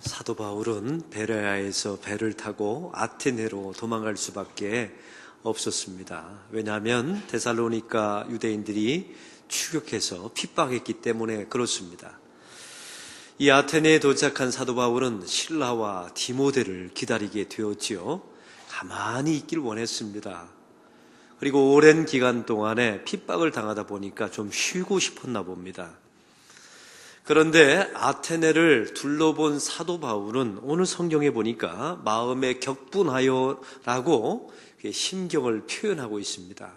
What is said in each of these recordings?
사도 바울은 베레아에서 배를 타고 아테네로 도망갈 수밖에 없었습니다. 왜냐하면 데살로니가 유대인들이 추격해서 핍박했기 때문에 그렇습니다. 이 아테네에 도착한 사도 바울은 실라와 디모데를 기다리게 되었지요. 가만히 있길 원했습니다. 그리고 오랜 기간 동안에 핍박을 당하다 보니까 좀 쉬고 싶었나 봅니다. 그런데 아테네를 둘러본 사도 바울은 오늘 성경에 보니까 마음에 격분하여라고 심경을 표현하고 있습니다.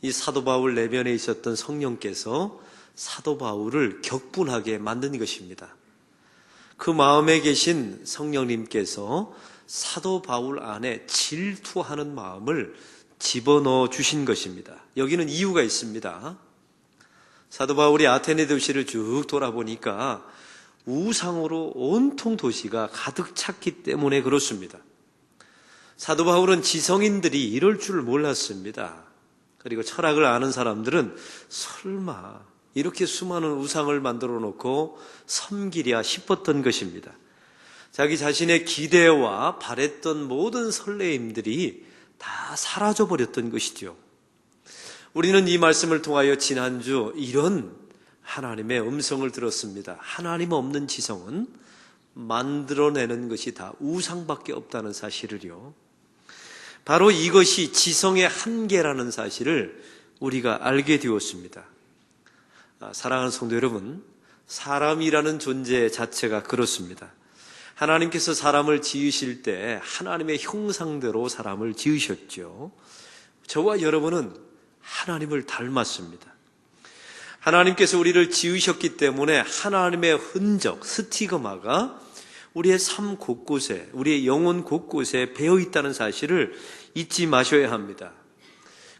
이 사도 바울 내면에 있었던 성령께서 사도 바울을 격분하게 만든 것입니다. 그 마음에 계신 성령님께서 사도 바울 안에 질투하는 마음을 집어넣어 주신 것입니다. 여기는 이유가 있습니다. 사도 바울이 아테네 도시를 쭉 돌아보니까 우상으로 온통 도시가 가득 찼기 때문에 그렇습니다. 사도 바울은 지성인들이 이럴 줄 몰랐습니다. 그리고 철학을 아는 사람들은 설마 이렇게 수많은 우상을 만들어 놓고 섬기랴 싶었던 것입니다. 자기 자신의 기대와 바랬던 모든 설레임들이 다 사라져버렸던 것이죠. 우리는 이 말씀을 통하여 지난주 이런 하나님의 음성을 들었습니다. 하나님 없는 지성은 만들어내는 것이 다 우상밖에 없다는 사실을요. 바로 이것이 지성의 한계라는 사실을 우리가 알게 되었습니다. 사랑하는 성도 여러분, 사람이라는 존재 자체가 그렇습니다. 하나님께서 사람을 지으실 때 하나님의 형상대로 사람을 지으셨죠. 저와 여러분은 하나님을 닮았습니다. 하나님께서 우리를 지으셨기 때문에 하나님의 흔적, 스티그마가 우리의 삶 곳곳에, 우리의 영혼 곳곳에 배어 있다는 사실을 잊지 마셔야 합니다.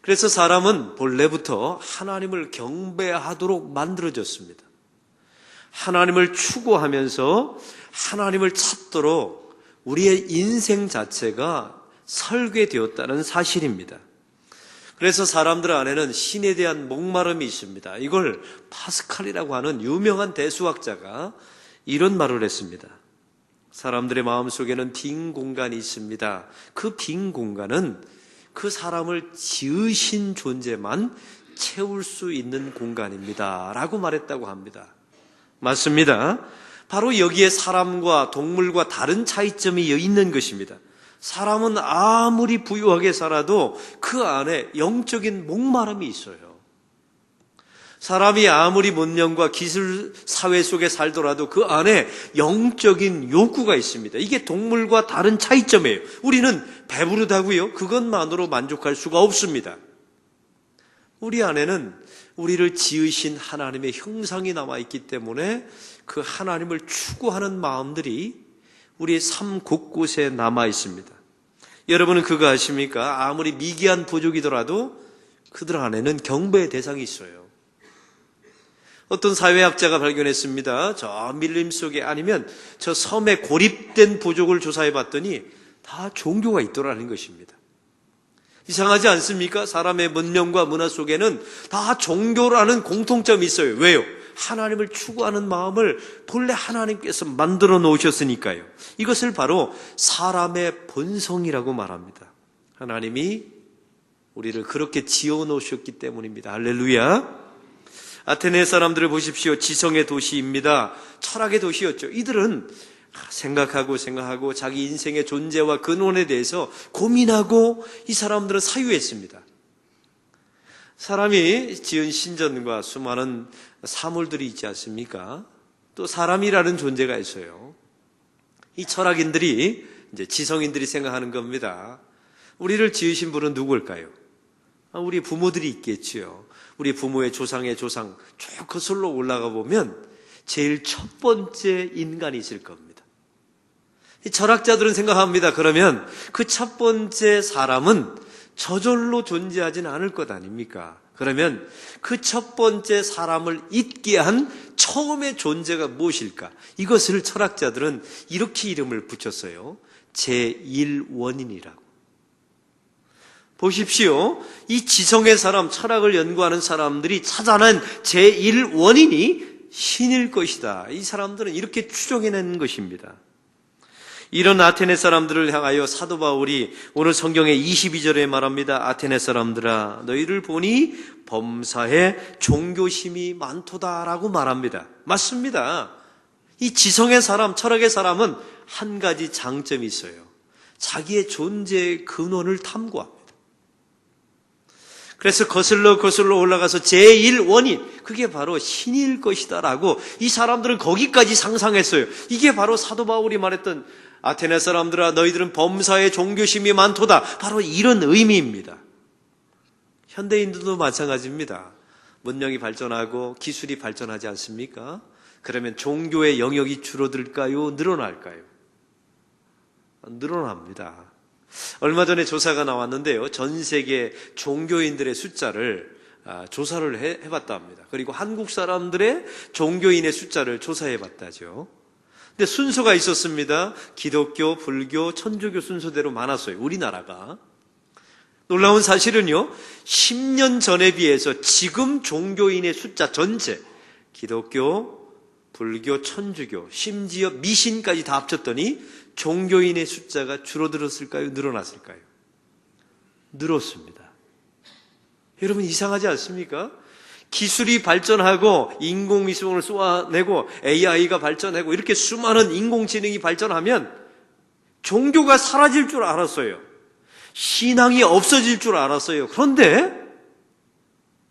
그래서 사람은 본래부터 하나님을 경배하도록 만들어졌습니다. 하나님을 추구하면서 하나님을 찾도록 우리의 인생 자체가 설계되었다는 사실입니다. 그래서 사람들 안에는 신에 대한 목마름이 있습니다. 이걸 파스칼이라고 하는 유명한 대수학자가 이런 말을 했습니다. 사람들의 마음속에는 빈 공간이 있습니다. 그 빈 공간은 그 사람을 지으신 존재만 채울 수 있는 공간입니다. 라고 말했다고 합니다. 맞습니다. 바로 여기에 사람과 동물과 다른 차이점이 있는 것입니다. 사람은 아무리 부유하게 살아도 그 안에 영적인 목마름이 있어요. 사람이 아무리 문명과 기술 사회 속에 살더라도 그 안에 영적인 욕구가 있습니다. 이게 동물과 다른 차이점이에요. 우리는 배부르다고요? 그것만으로 만족할 수가 없습니다. 우리 안에는 우리를 지으신 하나님의 형상이 남아있기 때문에 그 하나님을 추구하는 마음들이 우리의 삶 곳곳에 남아 있습니다. 여러분은 그거 아십니까? 아무리 미개한 부족이더라도 그들 안에는 경배의 대상이 있어요. 어떤 사회학자가 발견했습니다. 저 밀림 속에 아니면 저 섬에 고립된 부족을 조사해 봤더니 다 종교가 있더라는 것입니다. 이상하지 않습니까? 사람의 문명과 문화 속에는 다 종교라는 공통점이 있어요. 왜요? 하나님을 추구하는 마음을 본래 하나님께서 만들어 놓으셨으니까요. 이것을 바로 사람의 본성이라고 말합니다. 하나님이 우리를 그렇게 지어 놓으셨기 때문입니다. 할렐루야. 아테네 사람들을 보십시오. 지성의 도시입니다. 철학의 도시였죠. 이들은 생각하고 자기 인생의 존재와 근원에 대해서 고민하고 이 사람들은 사유했습니다. 사람이 지은 신전과 수많은 사물들이 있지 않습니까? 또 사람이라는 존재가 있어요. 이 철학인들이, 이제 지성인들이 생각하는 겁니다. 우리를 지으신 분은 누구일까요? 우리 부모들이 있겠지요. 우리 부모의 조상의 조상 쭉 거슬러 올라가 보면 제일 첫 번째 인간이 있을 겁니다. 이 철학자들은 생각합니다. 그러면 그 첫 번째 사람은 저절로 존재하지는 않을 것 아닙니까? 그러면 그 첫 번째 사람을 있게 한 처음의 존재가 무엇일까? 이것을 철학자들은 이렇게 이름을 붙였어요. 제1원인이라고. 보십시오. 이 지성의 사람, 철학을 연구하는 사람들이 찾아낸 제1원인이 신일 것이다. 이 사람들은 이렇게 추정해낸 것입니다. 이런 아테네 사람들을 향하여 사도 바울이 오늘 성경의 22절에 말합니다. 아테네 사람들아, 너희를 보니 범사에 종교심이 많도다라고 말합니다. 맞습니다. 이 지성의 사람, 철학의 사람은 한 가지 장점이 있어요. 자기의 존재의 근원을 탐구합니다. 그래서 거슬러 올라가서 제1원인, 그게 바로 신일 것이다라고 이 사람들은 거기까지 상상했어요. 이게 바로 사도 바울이 말했던 아테네 사람들아, 너희들은 범사에 종교심이 많도다. 바로 이런 의미입니다. 현대인들도 마찬가지입니다. 문명이 발전하고 기술이 발전하지 않습니까? 그러면 종교의 영역이 줄어들까요? 늘어날까요? 늘어납니다. 얼마 전에 조사가 나왔는데요. 전 세계 종교인들의 숫자를 조사를 해봤다 합니다. 그리고 한국 사람들의 종교인의 숫자를 조사해봤다죠. 근데 순서가 있었습니다. 기독교, 불교, 천주교 순서대로 많았어요. 우리나라가. 놀라운 사실은요, 10년 전에 비해서 지금 종교인의 숫자 전체, 기독교, 불교, 천주교, 심지어 미신까지 다 합쳤더니 종교인의 숫자가 줄어들었을까요? 늘어났을까요? 늘었습니다. 여러분 이상하지 않습니까? 기술이 발전하고 인공위성을 쏘아내고 AI가 발전하고 이렇게 수많은 인공지능이 발전하면 종교가 사라질 줄 알았어요. 신앙이 없어질 줄 알았어요. 그런데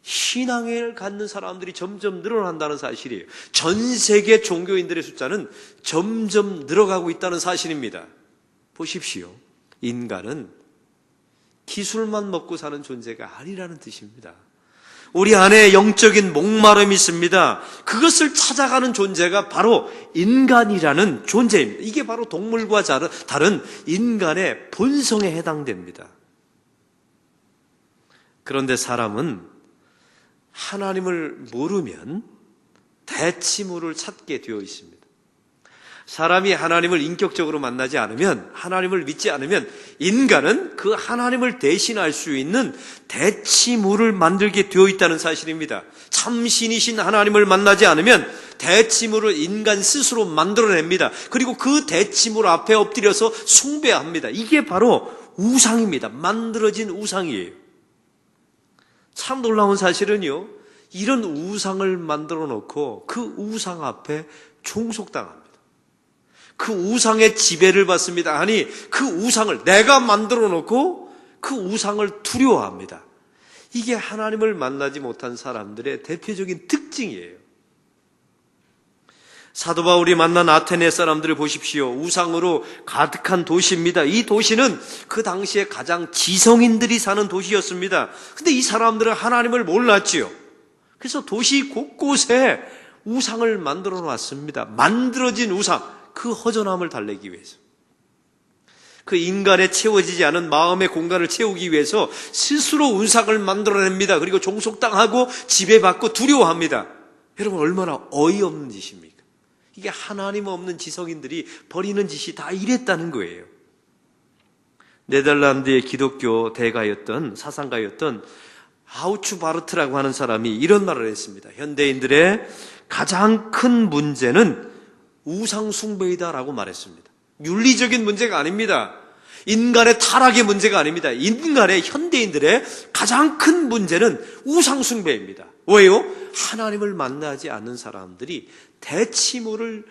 신앙을 갖는 사람들이 점점 늘어난다는 사실이에요. 전 세계 종교인들의 숫자는 점점 늘어가고 있다는 사실입니다. 보십시오. 인간은 기술만 먹고 사는 존재가 아니라는 뜻입니다. 우리 안에 영적인 목마름이 있습니다. 그것을 찾아가는 존재가 바로 인간이라는 존재입니다. 이게 바로 동물과 다른 인간의 본성에 해당됩니다. 그런데 사람은 하나님을 모르면 대치물을 찾게 되어 있습니다. 사람이 하나님을 인격적으로 만나지 않으면, 하나님을 믿지 않으면 인간은 그 하나님을 대신할 수 있는 대치물을 만들게 되어 있다는 사실입니다. 참신이신 하나님을 만나지 않으면 대치물을 인간 스스로 만들어냅니다. 그리고 그 대치물 앞에 엎드려서 숭배합니다. 이게 바로 우상입니다. 만들어진 우상이에요. 참 놀라운 사실은요, 이런 우상을 만들어 놓고 그 우상 앞에 종속당합니다. 그 우상의 지배를 받습니다. 아니, 그 우상을 내가 만들어 놓고 그 우상을 두려워합니다. 이게 하나님을 만나지 못한 사람들의 대표적인 특징이에요. 사도 바울이 만난 아테네 사람들을 보십시오. 우상으로 가득한 도시입니다. 이 도시는 그 당시에 가장 지성인들이 사는 도시였습니다. 근데 이 사람들은 하나님을 몰랐지요. 그래서 도시 곳곳에 우상을 만들어 놨습니다. 만들어진 우상, 그 허전함을 달래기 위해서. 그 인간의 채워지지 않은 마음의 공간을 채우기 위해서 스스로 우상을 만들어냅니다. 그리고 종속당하고 지배받고 두려워합니다. 여러분 얼마나 어이없는 짓입니까? 이게 하나님 없는 지성인들이 벌이는 짓이 다 이랬다는 거예요. 네덜란드의 기독교 대가였던, 사상가였던 하우츠바르트라고 하는 사람이 이런 말을 했습니다. 현대인들의 가장 큰 문제는 우상 숭배이다라고 말했습니다. 윤리적인 문제가 아닙니다. 인간의 타락의 문제가 아닙니다. 인간의 현대인들의 가장 큰 문제는 우상 숭배입니다. 왜요? 하나님을 만나지 않는 사람들이 대치물을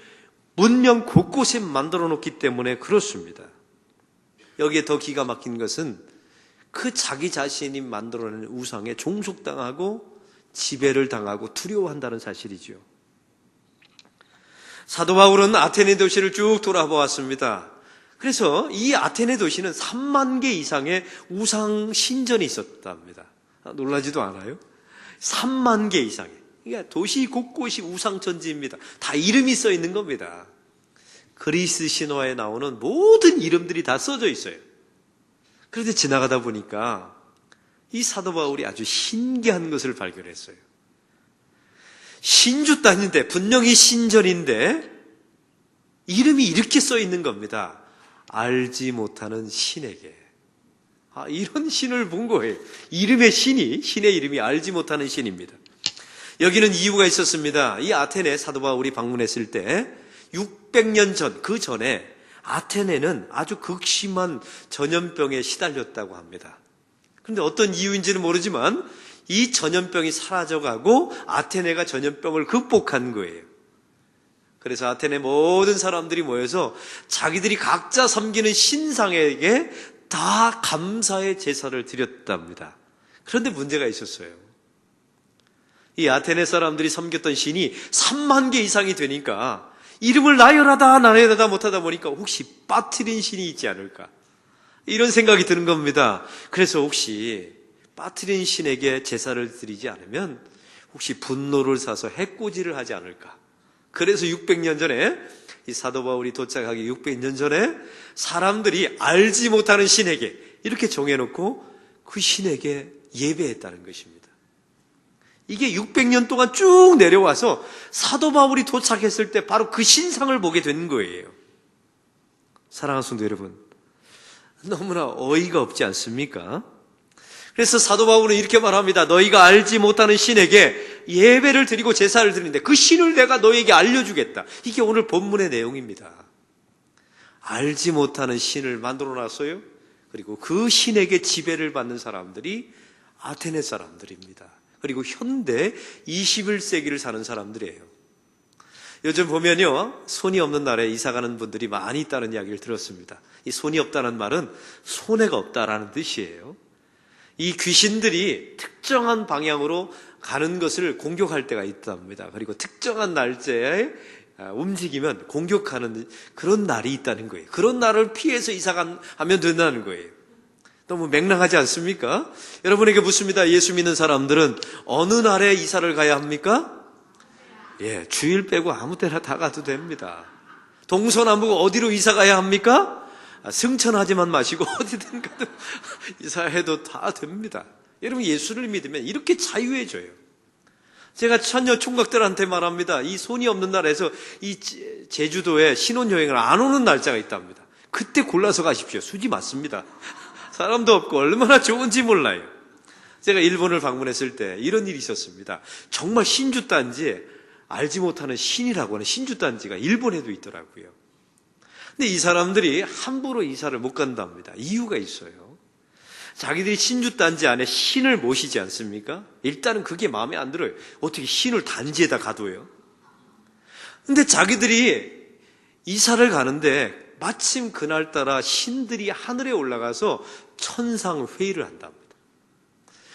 문명 곳곳에 만들어 놓기 때문에 그렇습니다. 여기에 더 기가 막힌 것은 그 자기 자신이 만들어낸 우상에 종속당하고 지배를 당하고 두려워한다는 사실이죠. 사도 바울은 아테네 도시를 쭉 돌아보았습니다. 그래서 이 아테네 도시는 3만 개 이상의 우상 신전이 있었답니다. 놀라지도 않아요? 3만 개 이상의. 그러니까 도시 곳곳이 우상천지입니다. 다 이름이 써 있는 겁니다. 그리스 신화에 나오는 모든 이름들이 다 써져 있어요. 그런데 지나가다 보니까 이 사도 바울이 아주 신기한 것을 발견했어요. 신주 땅인데, 분명히 신전인데 이름이 이렇게 써 있는 겁니다. 알지 못하는 신에게. 이런 신을 본 거예요. 이름의 신이, 신의 이름이 알지 못하는 신입니다. 여기는 이유가 있었습니다. 이 아테네 사도 바울이 방문했을 때 600년 전, 그 전에 아테네는 아주 극심한 전염병에 시달렸다고 합니다. 그런데 어떤 이유인지는 모르지만 이 전염병이 사라져가고 아테네가 전염병을 극복한 거예요. 그래서 아테네 모든 사람들이 모여서 자기들이 각자 섬기는 신상에게 다 감사의 제사를 드렸답니다. 그런데 문제가 있었어요. 이 아테네 사람들이 섬겼던 신이 3만 개 이상이 되니까 이름을 나열하다 못하다 보니까 혹시 빠트린 신이 있지 않을까? 이런 생각이 드는 겁니다. 그래서 혹시 빠트린 신에게 제사를 드리지 않으면 혹시 분노를 사서 해코지를 하지 않을까? 그래서 600년 전에 이 사도 바울이 도착하기 600년 전에 사람들이 알지 못하는 신에게 이렇게 정해놓고 그 신에게 예배했다는 것입니다. 이게 600년 동안 쭉 내려와서 사도 바울이 도착했을 때 바로 그 신상을 보게 된 거예요. 사랑하는 성도 여러분, 너무나 어이가 없지 않습니까? 그래서 사도 바울은 이렇게 말합니다. 너희가 알지 못하는 신에게 예배를 드리고 제사를 드리는데 그 신을 내가 너희에게 알려주겠다. 이게 오늘 본문의 내용입니다. 알지 못하는 신을 만들어 놨어요. 그리고 그 신에게 지배를 받는 사람들이 아테네 사람들입니다. 그리고 현대 21세기를 사는 사람들이에요. 요즘 보면요, 손이 없는 나라에 이사가는 분들이 많이 있다는 이야기를 들었습니다. 이 손이 없다는 말은 손해가 없다라는 뜻이에요. 이 귀신들이 특정한 방향으로 가는 것을 공격할 때가 있답니다. 그리고 특정한 날짜에 움직이면 공격하는 그런 날이 있다는 거예요. 그런 날을 피해서 이사가면 된다는 거예요. 너무 맹랑하지 않습니까? 여러분에게 묻습니다. 예수 믿는 사람들은 어느 날에 이사를 가야 합니까? 예, 주일 빼고 아무 때나 다 가도 됩니다. 동서남북 어디로 이사 가야 합니까? 승천하지만 마시고 어디든 가도 이사해도 다 됩니다. 여러분 예수를 믿으면 이렇게 자유해져요. 제가 처녀 총각들한테 말합니다. 이 손이 없는 나라에서 이 제주도에 신혼여행을 안 오는 날짜가 있답니다. 그때 골라서 가십시오. 수지 맞습니다. 사람도 없고 얼마나 좋은지 몰라요. 제가 일본을 방문했을 때 이런 일이 있었습니다. 정말 신주단지에 알지 못하는 신이라고 하는 신주단지가 일본에도 있더라고요. 근데 이 사람들이 함부로 이사를 못 간답니다. 이유가 있어요. 자기들이 신주단지 안에 신을 모시지 않습니까? 일단은 그게 마음에 안 들어요. 어떻게 신을 단지에다 가둬요? 근데 자기들이 이사를 가는데 마침 그날따라 신들이 하늘에 올라가서 천상회의를 한답니다.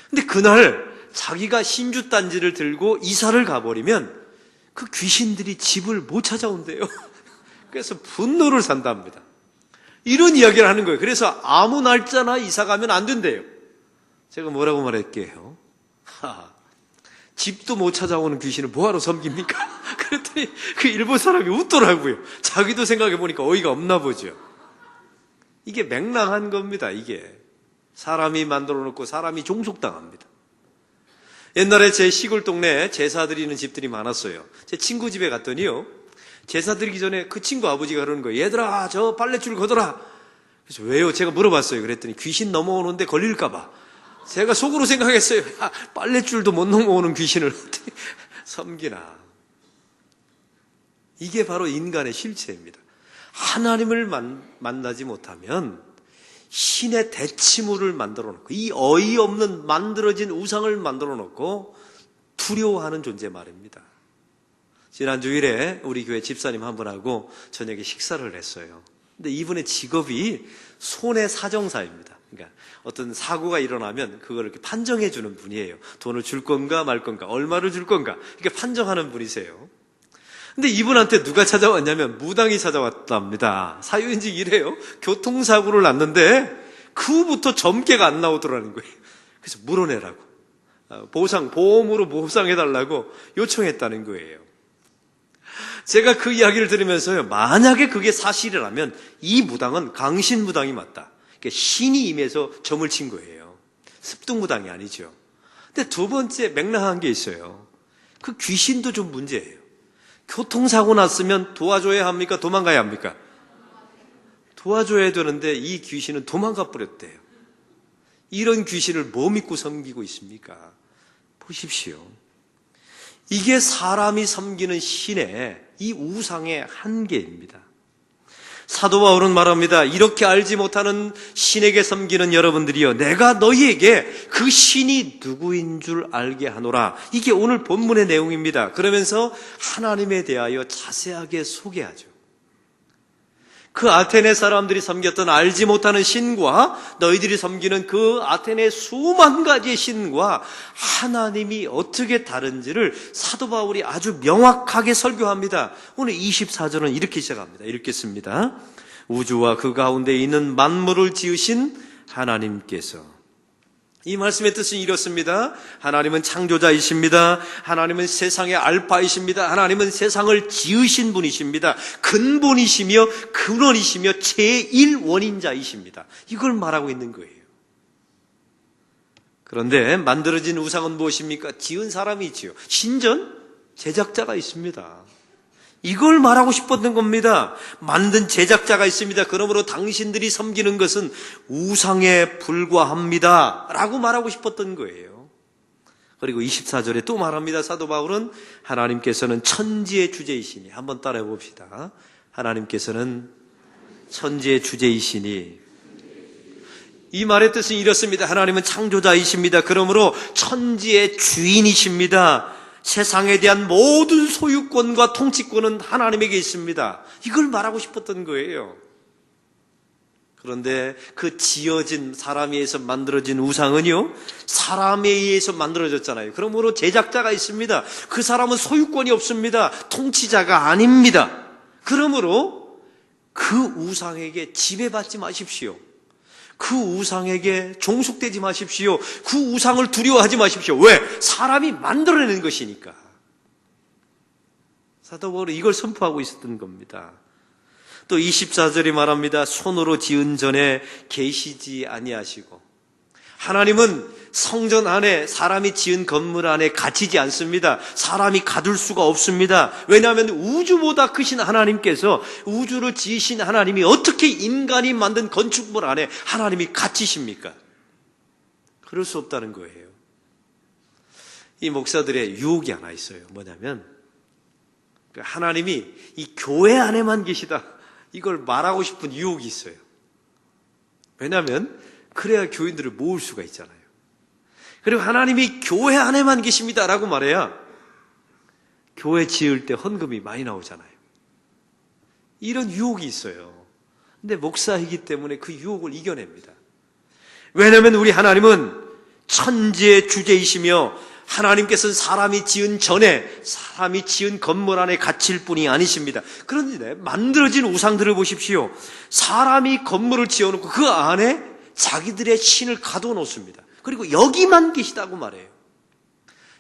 근데 그날 자기가 신주단지를 들고 이사를 가버리면 그 귀신들이 집을 못 찾아온대요. 그래서 분노를 산답니다. 이런 이야기를 하는 거예요. 그래서 아무 날짜나 이사 가면 안 된대요. 제가 뭐라고 말할게요? 집도 못 찾아오는 귀신을 뭐하러 섬깁니까? 그랬더니 그 일본 사람이 웃더라고요. 자기도 생각해보니까 어이가 없나 보죠. 이게 맹랑한 겁니다. 이게 사람이 만들어 놓고 사람이 종속당합니다. 옛날에 제 시골 동네에 제사 드리는 집들이 많았어요. 제 친구 집에 갔더니요, 제사 드리기 전에 그 친구 아버지가 그러는 거예요. 얘들아, 저 빨랫줄 걷어라. 그래서 왜요? 제가 물어봤어요. 그랬더니 귀신 넘어오는데 걸릴까 봐. 제가 속으로 생각했어요. 빨랫줄도 못 넘어오는 귀신을 어떻게 섬기나. 이게 바로 인간의 실체입니다. 하나님을 만나지 못하면 신의 대치물을 만들어 놓고, 이 어이없는 만들어진 우상을 만들어 놓고 두려워하는 존재 말입니다. 지난 주일에 우리 교회 집사님 한 분하고 저녁에 식사를 했어요. 근데 이분의 직업이 손해 사정사입니다. 그러니까 어떤 사고가 일어나면 그걸 이렇게 판정해 주는 분이에요. 돈을 줄 건가 말 건가, 얼마를 줄 건가, 이렇게 판정하는 분이세요. 근데 이분한테 누가 찾아왔냐면 무당이 찾아왔답니다. 사유인지 이래요. 교통사고를 났는데 그 후부터 점괘가 안 나오더라는 거예요. 그래서 물어내라고, 보험으로 보상해달라고 요청했다는 거예요. 제가 그 이야기를 들으면서요, 만약에 그게 사실이라면 이 무당은 강신무당이 맞다. 그러니까 신이 임해서 점을 친 거예요. 습득무당이 아니죠. 근데 두 번째 맹랑한 게 있어요. 그 귀신도 좀 문제예요. 교통사고 났으면 도와줘야 합니까? 도망가야 합니까? 도와줘야 되는데 이 귀신은 도망가 버렸대요. 이런 귀신을 뭐 믿고 섬기고 있습니까? 보십시오. 이게 사람이 섬기는 신의 이 우상의 한계입니다. 사도 바울은 말합니다. 이렇게 알지 못하는 신에게 섬기는 여러분들이여, 내가 너희에게 그 신이 누구인 줄 알게 하노라. 이게 오늘 본문의 내용입니다. 그러면서 하나님에 대하여 자세하게 소개하죠. 그 아테네 사람들이 섬겼던 알지 못하는 신과 너희들이 섬기는 그 아테네 수만 가지의 신과 하나님이 어떻게 다른지를 사도 바울이 아주 명확하게 설교합니다. 오늘 24절은 이렇게 시작합니다. 읽겠습니다. 우주와 그 가운데 있는 만물을 지으신 하나님께서, 이 말씀의 뜻은 이렇습니다. 하나님은 창조자이십니다. 하나님은 세상의 알파이십니다. 하나님은 세상을 지으신 분이십니다. 근본이시며 근원이시며 제1원인자이십니다. 이걸 말하고 있는 거예요. 그런데 만들어진 우상은 무엇입니까? 지은 사람이지요. 신전 제작자가 있습니다. 이걸 말하고 싶었던 겁니다. 만든 제작자가 있습니다. 그러므로 당신들이 섬기는 것은 우상에 불과합니다 라고 말하고 싶었던 거예요. 그리고 24절에 또 말합니다. 사도 바울은 하나님께서는 천지의 주제이시니, 한번 따라해 봅시다. 하나님께서는 천지의 주제이시니, 이 말의 뜻은 이렇습니다. 하나님은 창조자이십니다. 그러므로 천지의 주인이십니다. 세상에 대한 모든 소유권과 통치권은 하나님에게 있습니다. 이걸 말하고 싶었던 거예요. 그런데 그 지어진, 사람에 의해서 만들어진 우상은요, 사람에 의해서 만들어졌잖아요. 그러므로 제작자가 있습니다. 그 사람은 소유권이 없습니다. 통치자가 아닙니다. 그러므로 그 우상에게 지배받지 마십시오. 그 우상에게 종속되지 마십시오. 그 우상을 두려워하지 마십시오. 왜? 사람이 만들어내는 것이니까. 사도 바울은 이걸 선포하고 있었던 겁니다. 또 24절이 말합니다. 손으로 지은 전에 계시지 아니하시고, 하나님은 성전 안에, 사람이 지은 건물 안에 갇히지 않습니다. 사람이 가둘 수가 없습니다. 왜냐하면 우주보다 크신 하나님께서, 우주를 지으신 하나님이 어떻게 인간이 만든 건축물 안에 하나님이 갇히십니까? 그럴 수 없다는 거예요. 이 목사들의 유혹이 하나 있어요. 뭐냐면 하나님이 이 교회 안에만 계시다, 이걸 말하고 싶은 유혹이 있어요. 왜냐하면 그래야 교인들을 모을 수가 있잖아요. 그리고 하나님이 교회 안에만 계십니다라고 말해야 교회 지을 때 헌금이 많이 나오잖아요. 이런 유혹이 있어요. 근데 목사이기 때문에 그 유혹을 이겨냅니다. 왜냐하면 우리 하나님은 천지의 주제이시며, 하나님께서는 사람이 지은 전에, 사람이 지은 건물 안에 갇힐 뿐이 아니십니다. 그런데 만들어진 우상들을 보십시오. 사람이 건물을 지어놓고 그 안에 자기들의 신을 가둬 놓습니다. 그리고 여기만 계시다고 말해요.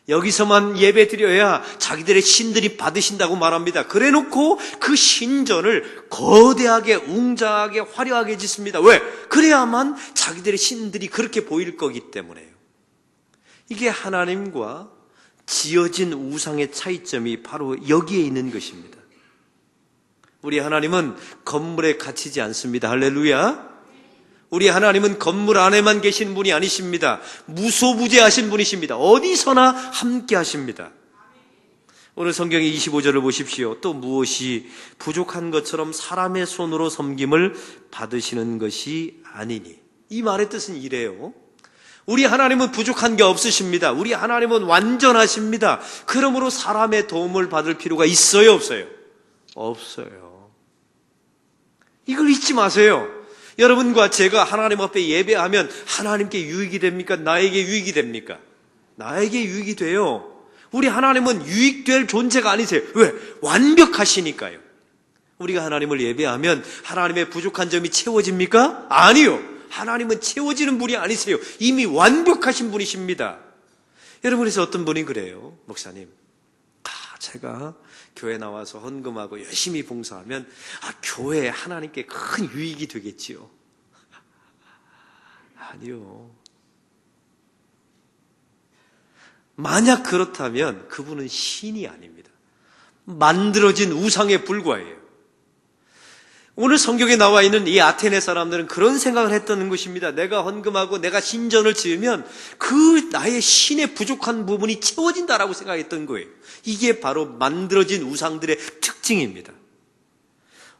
여기서만 예배 드려야 자기들의 신들이 받으신다고 말합니다. 그래놓고 그 신전을 거대하게, 웅장하게, 화려하게 짓습니다. 왜? 그래야만 자기들의 신들이 그렇게 보일 거기 때문에요. 이게 하나님과 지어진 우상의 차이점이 바로 여기에 있는 것입니다. 우리 하나님은 건물에 갇히지 않습니다. 할렐루야. 우리 하나님은 건물 안에만 계신 분이 아니십니다. 무소부재하신 분이십니다. 어디서나 함께 하십니다. 오늘 성경의 25절을 보십시오. 또 무엇이 부족한 것처럼 사람의 손으로 섬김을 받으시는 것이 아니니. 이 말의 뜻은 이래요. 우리 하나님은 부족한 게 없으십니다. 우리 하나님은 완전하십니다. 그러므로 사람의 도움을 받을 필요가 있어요, 없어요? 없어요. 이걸 잊지 마세요. 여러분과 제가 하나님 앞에 예배하면 하나님께 유익이 됩니까? 나에게 유익이 됩니까? 나에게 유익이 돼요. 우리 하나님은 유익될 존재가 아니세요. 왜? 완벽하시니까요. 우리가 하나님을 예배하면 하나님의 부족한 점이 채워집니까? 아니요. 하나님은 채워지는 분이 아니세요. 이미 완벽하신 분이십니다. 여러분에서 어떤 분이 그래요? 목사님, 제가 교회 나와서 헌금하고 열심히 봉사하면 교회에 하나님께 큰 유익이 되겠지요. 아니요. 만약 그렇다면 그분은 신이 아닙니다. 만들어진 우상에 불과해요. 오늘 성경에 나와 있는 이 아테네 사람들은 그런 생각을 했던 것입니다. 내가 헌금하고 내가 신전을 지으면 그 나의 신의 부족한 부분이 채워진다라고 생각했던 거예요. 이게 바로 만들어진 우상들의 특징입니다.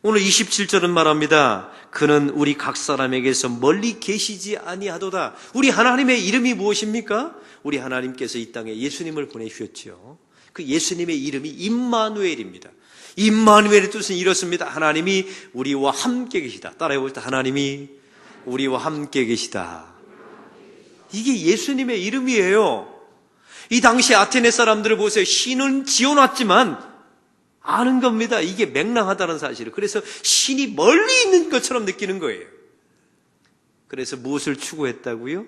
오늘 27절은 말합니다. 그는 우리 각 사람에게서 멀리 계시지 아니하도다. 우리 하나님의 이름이 무엇입니까? 우리 하나님께서 이 땅에 예수님을 보내주셨죠. 그 예수님의 이름이 임마누엘입니다. 임마누엘의 뜻은 이렇습니다. 하나님이 우리와 함께 계시다. 따라해봅시다. 하나님이 우리와 함께 계시다. 이게 예수님의 이름이에요. 이 당시 아테네 사람들을 보세요. 신은 지어놨지만 아는 겁니다. 이게 맹랑하다는 사실을. 그래서 신이 멀리 있는 것처럼 느끼는 거예요. 그래서 무엇을 추구했다고요?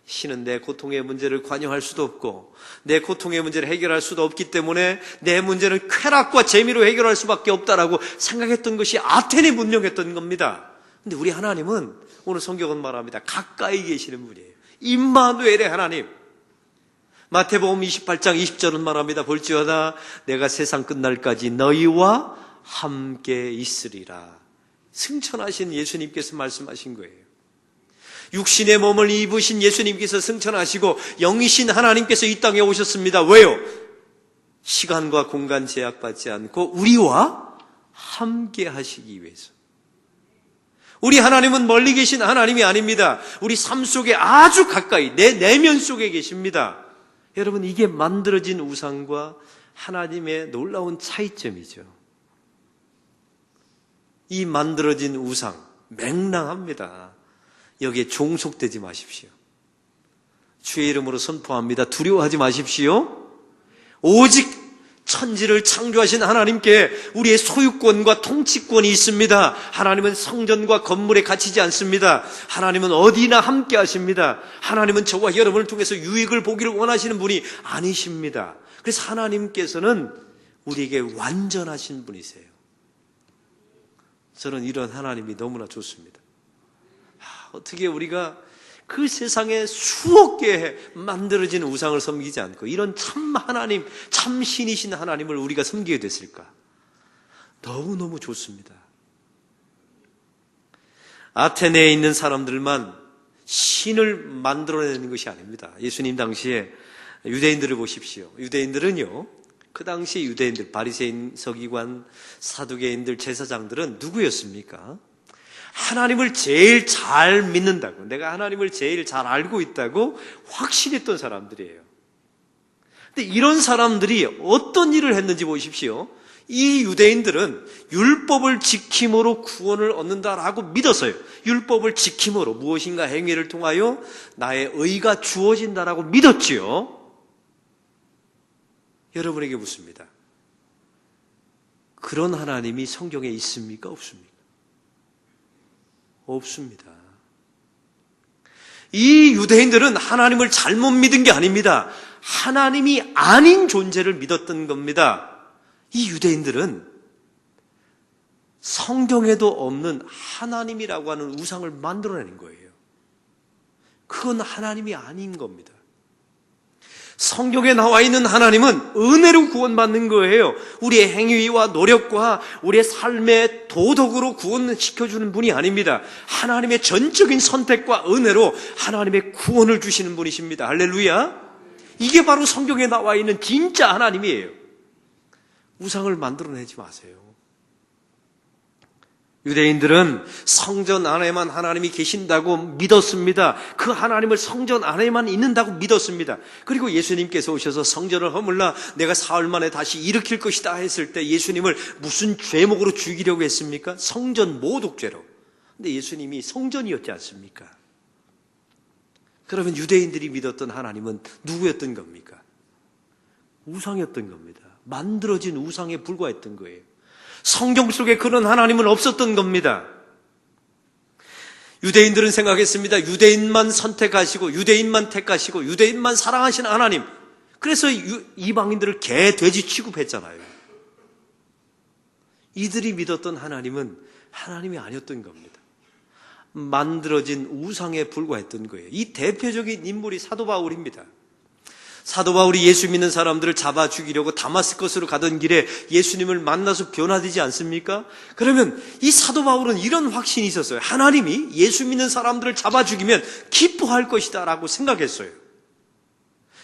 신은 내 고통의 문제를 관여할 수도 없고 내 고통의 문제를 해결할 수도 없기 때문에 내 문제는 쾌락과 재미로 해결할 수밖에 없다라고 생각했던 것이 아테네 문명이었던 겁니다. 근데 우리 하나님은 오늘 성경은 말합니다. 가까이 계시는 분이에요. 임마누엘의 하나님. 마태복음 28장 20절은 말합니다. 볼지어다 내가 세상 끝날까지 너희와 함께 있으리라. 승천하신 예수님께서 말씀하신 거예요. 육신의 몸을 입으신 예수님께서 승천하시고 영이신 하나님께서 이 땅에 오셨습니다. 왜요? 시간과 공간 제약받지 않고 우리와 함께 하시기 위해서. 우리 하나님은 멀리 계신 하나님이 아닙니다. 우리 삶 속에 아주 가까이 내 내면 속에 계십니다. 여러분, 이게 만들어진 우상과 하나님의 놀라운 차이점이죠. 이 만들어진 우상 맹랑합니다. 여기에 종속되지 마십시오. 주의 이름으로 선포합니다. 두려워하지 마십시오. 오직 천지를 창조하신 하나님께 우리의 소유권과 통치권이 있습니다. 하나님은 성전과 건물에 갇히지 않습니다. 하나님은 어디나 함께 하십니다. 하나님은 저와 여러분을 통해서 유익을 보기를 원하시는 분이 아니십니다. 그래서 하나님께서는 우리에게 완전하신 분이세요. 저는 이런 하나님이 너무나 좋습니다. 어떻게 우리가 그 세상에 수억 개의 만들어진 우상을 섬기지 않고 이런 참 하나님, 참 신이신 하나님을 우리가 섬기게 됐을까? 너무너무 좋습니다. 아테네에 있는 사람들만 신을 만들어내는 것이 아닙니다. 예수님 당시에 유대인들을 보십시오. 유대인들은요, 그 당시 유대인들, 바리새인, 서기관, 사두개인들, 제사장들은 누구였습니까? 하나님을 제일 잘 믿는다고, 내가 하나님을 제일 잘 알고 있다고 확신했던 사람들이에요. 근데 이런 사람들이 어떤 일을 했는지 보십시오. 이 유대인들은 율법을 지킴으로 구원을 얻는다라고 믿었어요. 율법을 지킴으로 무엇인가 행위를 통하여 나의 의가 주어진다라고 믿었지요. 여러분에게 묻습니다. 그런 하나님이 성경에 있습니까? 없습니까? 없습니다. 이 유대인들은 하나님을 잘못 믿은 게 아닙니다. 하나님이 아닌 존재를 믿었던 겁니다. 이 유대인들은 성경에도 없는 하나님이라고 하는 우상을 만들어내는 거예요. 그건 하나님이 아닌 겁니다. 성경에 나와 있는 하나님은 은혜로 구원받는 거예요. 우리의 행위와 노력과 우리의 삶의 도덕으로 구원시켜주는 분이 아닙니다. 하나님의 전적인 선택과 은혜로 하나님의 구원을 주시는 분이십니다. 할렐루야. 이게 바로 성경에 나와 있는 진짜 하나님이에요. 우상을 만들어내지 마세요. 유대인들은 성전 안에만 하나님이 계신다고 믿었습니다. 그 하나님을 성전 안에만 있는다고 믿었습니다. 그리고 예수님께서 오셔서 성전을 허물라 내가 사흘 만에 다시 일으킬 것이다 했을 때 예수님을 무슨 죄목으로 죽이려고 했습니까? 성전 모독죄로. 근데 예수님이 성전이었지 않습니까? 그러면 유대인들이 믿었던 하나님은 누구였던 겁니까? 우상이었던 겁니다. 만들어진 우상에 불과했던 거예요. 성경 속에 그런 하나님은 없었던 겁니다. 유대인들은 생각했습니다. 유대인만 선택하시고 유대인만 택하시고 유대인만 사랑하시는 하나님. 그래서 이방인들을 개, 돼지 취급했잖아요. 이들이 믿었던 하나님은 하나님이 아니었던 겁니다. 만들어진 우상에 불과했던 거예요. 이 대표적인 인물이 사도 바울입니다. 사도 바울이 예수 믿는 사람들을 잡아 죽이려고 다마스커스로 가던 길에 예수님을 만나서 변화되지 않습니까? 그러면 이 사도 바울은 이런 확신이 있었어요. 하나님이 예수 믿는 사람들을 잡아 죽이면 기뻐할 것이다 라고 생각했어요.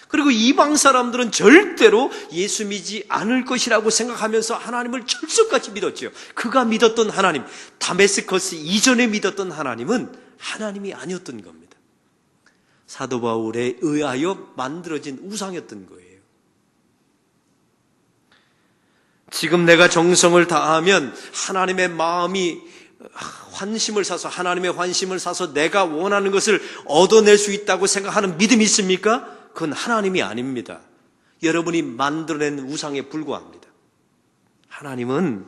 그리고 이방 사람들은 절대로 예수 믿지 않을 것이라고 생각하면서 하나님을 철석같이 믿었죠. 그가 믿었던 하나님, 다메스커스 이전에 믿었던 하나님은 하나님이 아니었던 겁니다. 사도 바울에 의하여 만들어진 우상이었던 거예요. 지금 내가 정성을 다하면 하나님의 마음이 환심을 사서, 하나님의 환심을 사서 내가 원하는 것을 얻어낼 수 있다고 생각하는 믿음이 있습니까? 그건 하나님이 아닙니다. 여러분이 만들어낸 우상에 불과합니다. 하나님은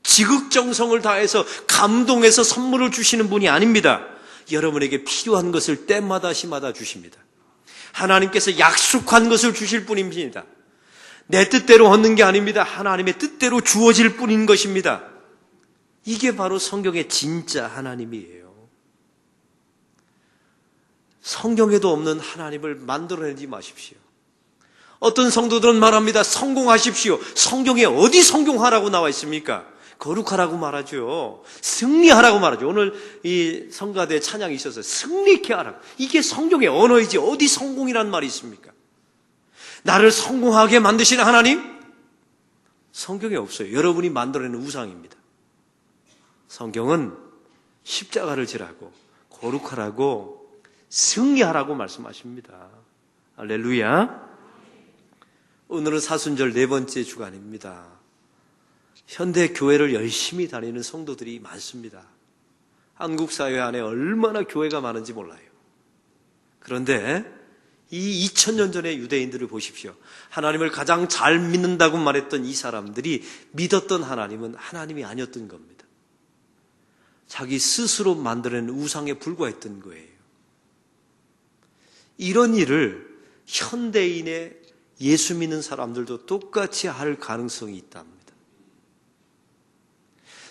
지극정성을 다해서 감동해서 선물을 주시는 분이 아닙니다. 여러분에게 필요한 것을 때마다 시마다 주십니다. 하나님께서 약속한 것을 주실 뿐입니다. 내 뜻대로 얻는 게 아닙니다. 하나님의 뜻대로 주어질 뿐인 것입니다. 이게 바로 성경의 진짜 하나님이에요. 성경에도 없는 하나님을 만들어내지 마십시오. 어떤 성도들은 말합니다. 성공하십시오. 성경에 어디 성공하라고 나와 있습니까? 거룩하라고 말하죠. 승리하라고 말하죠. 오늘 이 성가대 찬양이 있어서 승리케 하라. 이게 성경의 언어이지 어디 성공이란 말이 있습니까? 나를 성공하게 만드시는 하나님? 성경에 없어요. 여러분이 만들어내는 우상입니다. 성경은 십자가를 지라고, 거룩하라고, 승리하라고 말씀하십니다. 할렐루야. 오늘은 사순절 4번째 주간입니다. 현대 교회를 열심히 다니는 성도들이 많습니다. 한국 사회 안에 얼마나 교회가 많은지 몰라요. 그런데 이 2000년 전의 유대인들을 보십시오. 하나님을 가장 잘 믿는다고 말했던 이 사람들이 믿었던 하나님은 하나님이 아니었던 겁니다. 자기 스스로 만들어낸 우상에 불과했던 거예요. 이런 일을 현대인의 예수 믿는 사람들도 똑같이 할 가능성이 있답니다.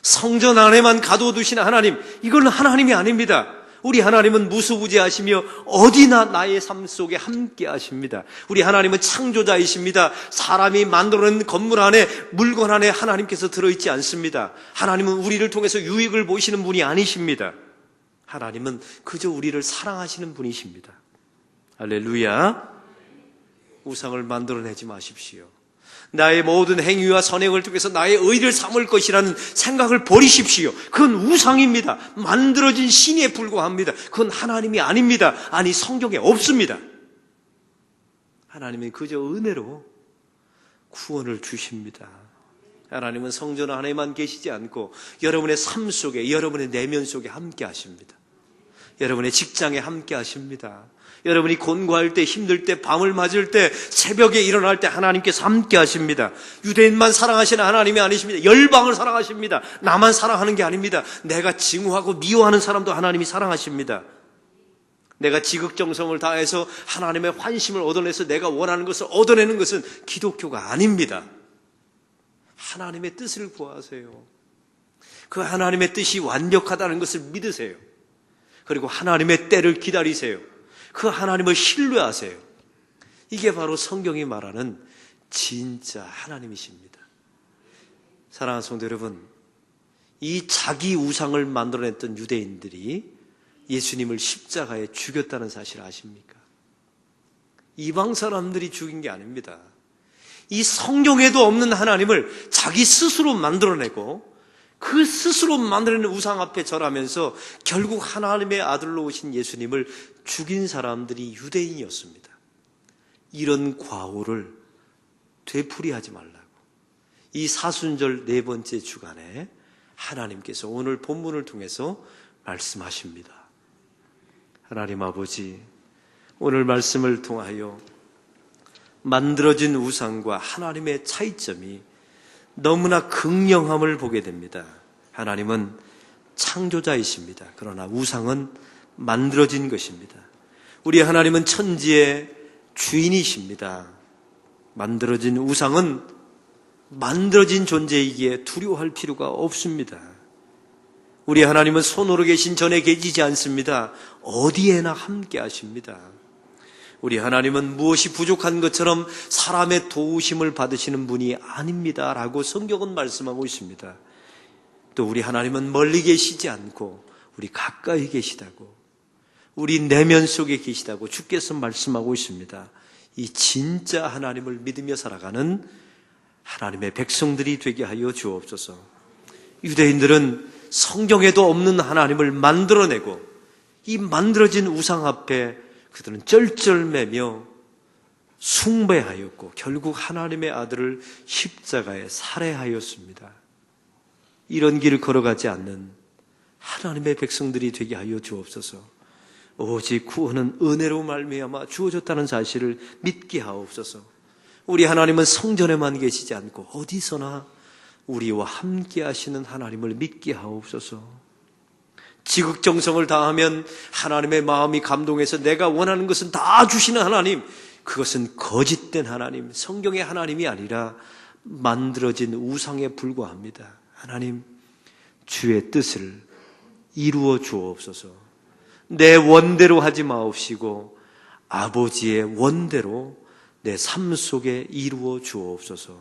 성전 안에만 가둬두신 하나님, 이건 하나님이 아닙니다. 우리 하나님은 무수부지하시며 어디나 나의 삶 속에 함께 하십니다. 우리 하나님은 창조자이십니다. 사람이 만들어낸 건물 안에, 물건 안에 하나님께서 들어있지 않습니다. 하나님은 우리를 통해서 유익을 보시는 분이 아니십니다. 하나님은 그저 우리를 사랑하시는 분이십니다. 할렐루야. 우상을 만들어내지 마십시오. 나의 모든 행위와 선행을 통해서 나의 의를 삼을 것이라는 생각을 버리십시오. 그건 우상입니다. 만들어진 신에 불과합니다. 그건 하나님이 아닙니다. 아니, 성경에 없습니다. 하나님은 그저 은혜로 구원을 주십니다. 하나님은 성전 안에만 계시지 않고 여러분의 삶 속에, 여러분의 내면 속에 함께 하십니다. 여러분의 직장에 함께 하십니다. 여러분이 곤고할 때, 힘들 때, 밤을 맞을 때, 새벽에 일어날 때 하나님께서 함께 하십니다. 유대인만 사랑하시는 하나님이 아니십니다. 열방을 사랑하십니다. 나만 사랑하는 게 아닙니다. 내가 증오하고 미워하는 사람도 하나님이 사랑하십니다. 내가 지극정성을 다해서 하나님의 환심을 얻어내서 내가 원하는 것을 얻어내는 것은 기독교가 아닙니다. 하나님의 뜻을 구하세요. 그 하나님의 뜻이 완벽하다는 것을 믿으세요. 그리고 하나님의 때를 기다리세요. 그 하나님을 신뢰하세요. 이게 바로 성경이 말하는 진짜 하나님이십니다. 사랑하는 성도 여러분, 이 자기 우상을 만들어냈던 유대인들이 예수님을 십자가에 죽였다는 사실을 아십니까? 이방 사람들이 죽인 게 아닙니다. 이 성경에도 없는 하나님을 자기 스스로 만들어내고 그 스스로 만들어낸 우상 앞에 절하면서 결국 하나님의 아들로 오신 예수님을 죽인 사람들이 유대인이었습니다. 이런 과오를 되풀이하지 말라고 이 사순절 4번째 주간에 하나님께서 오늘 본문을 통해서 말씀하십니다. 하나님 아버지, 오늘 말씀을 통하여 만들어진 우상과 하나님의 차이점이 너무나 극명함을 보게 됩니다. 하나님은 창조자이십니다. 그러나 우상은 만들어진 것입니다. 우리 하나님은 천지의 주인이십니다. 만들어진 우상은 만들어진 존재이기에 두려워할 필요가 없습니다. 우리 하나님은 손으로 계신 전에 계시지 않습니다. 어디에나 함께 하십니다. 우리 하나님은 무엇이 부족한 것처럼 사람의 도우심을 받으시는 분이 아닙니다 라고 성경은 말씀하고 있습니다. 또 우리 하나님은 멀리 계시지 않고 우리 가까이 계시다고, 우리 내면 속에 계시다고 주께서 말씀하고 있습니다. 이 진짜 하나님을 믿으며 살아가는 하나님의 백성들이 되게 하여 주옵소서. 유대인들은 성경에도 없는 하나님을 만들어내고 이 만들어진 우상 앞에 그들은 쩔쩔매며 숭배하였고 결국 하나님의 아들을 십자가에 살해하였습니다. 이런 길을 걸어가지 않는 하나님의 백성들이 되게 하여 주옵소서. 오직 구원은 은혜로 말미암아 주어졌다는 사실을 믿게 하옵소서. 우리 하나님은 성전에만 계시지 않고 어디서나 우리와 함께 하시는 하나님을 믿게 하옵소서. 지극정성을 다하면 하나님의 마음이 감동해서 내가 원하는 것은 다 주시는 하나님, 그것은 거짓된 하나님, 성경의 하나님이 아니라 만들어진 우상에 불과합니다. 하나님, 주의 뜻을 이루어 주옵소서. 내 원대로 하지 마옵시고 아버지의 원대로 내 삶 속에 이루어 주옵소서.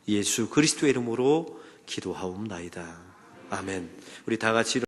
예수 그리스도의 이름으로 기도하옵나이다. 아멘. 우리 다 같이